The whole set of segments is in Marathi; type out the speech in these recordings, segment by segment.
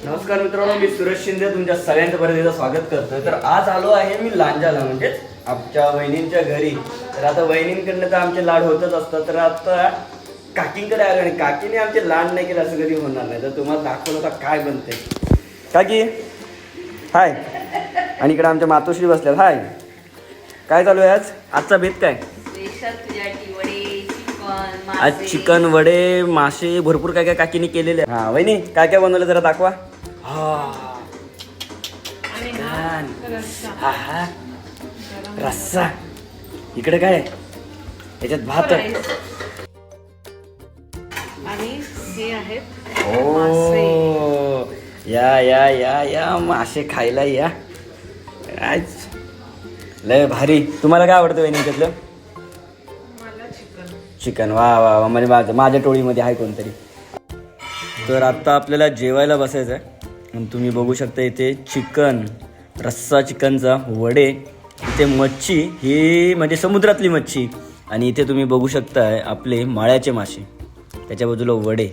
नमस्कार मित्रांनो, मी सुरेश शिंदे तुमच्या सगळ्यांचं परत एकदा स्वागत करतोय. तर आज आलो आहे मी लांजाला, म्हणजे आमच्या वहिनींच्या घरी. तर आता वहिनींकडनं तर आमचे लाड होतच असतात. तर आता काकींकडे आलो आणि काकीने आमचे लाड नाही केले असं कधी होणार नाही. तर तुम्हाला दाखवलं आता काय बनते. काकी हाय, आणि इकडे आमच्या मातोश्री बसल्यात. हाय, काय चालू आहे आज? आजचा भेद काय? आज चिकन, वडे, मासे, भरपूर काय काय काकीने केलेले. हा वहिनी, काय काय बनवलं जरा दाखवा. रस्सा, इकडे काय याच्यात भात आणि हे आहेत मासे. या या या या मासे खायला या. आज लय भारी. तुम्हाला काय आवडतं वहिनी त्यातलं? चिकन. वा वा वा, म्हणजे माझ्या टोळीमध्ये आहे कोणतरी. तर आत्ता आपल्याला जेवायला बसायचं आहे. आणि तुम्ही बघू शकता इथे चिकन, रस्सा चिकनचा, वडे, इथे मच्छी, ही म्हणजे समुद्रातली मच्छी, आणि इथे तुम्ही बघू शकताय आपले माळ्याचे मासे, त्याच्या बाजूला वडे.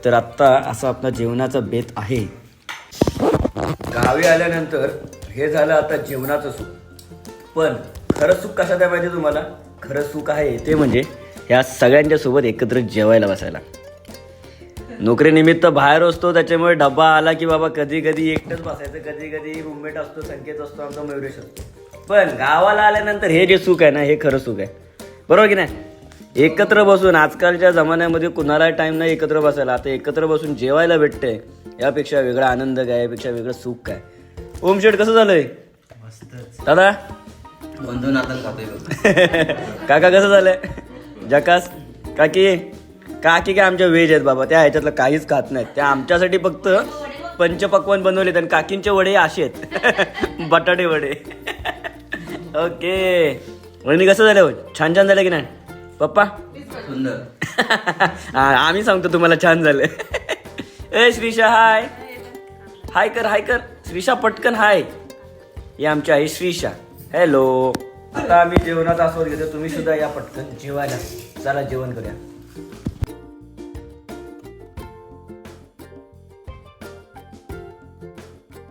तर आत्ता असा आपला जेवणाचा बेत आहे. गावी आल्यानंतर हे झालं आता जेवणाचं सुख. पण खरं सुख कशात आहे माहिती तुम्हाला? खरं सुख आहे ते म्हणजे ह्या सगळ्यांच्या सोबत एकत्र जेवायला बसायला. नोकरीनिमित्त बाहेर असतो, त्याच्यामुळे डब्बा आला की बाबा कधी कधी एकटंच बसायचं, कधी कधी रूममेट असतो, संकेत असतो, आमचा मयुरेश असतो. पण गावाला आल्यानंतर हे जे सुख आहे ना, हे खरं सुख आहे. बरोबर की नाही? एकत्र बसून, आजकालच्या जमान्यामध्ये कुणाला टाईम नाही एकत्र बसायला. आता एकत्र बसून जेवायला भेटते, यापेक्षा वेगळा आनंद काय, यापेक्षा वेगळं सुख काय. ओम शेठ कसं झालंय? दादा बंधून आता खातोय. काका कसं झालंय? जकास. काकी काकी काय आमच्या व्हेज आहेत बाबा, त्या ह्याच्यातलं काहीच खात नाहीत. त्या आमच्यासाठी फक्त पंचपक्वान बनवलेत. आणि काकींचे वडे असे आहेत बटाटे वडे. ओके वहिनी कसं झालं? छान छान झालं की नाही पप्पा? सुंदर. आम्ही सांगतो तुम्हाला छान झालं. ए श्रीषा, हाय हाय कर, हाय कर श्रीषा पटकन. हाय, ही आमची आई श्रीषा. हॅलो. आता आम्ही जेवणाचा आस्वाद घेतो, तुम्ही सुद्धा या पटकन जेवायला. चला जेवण करूया.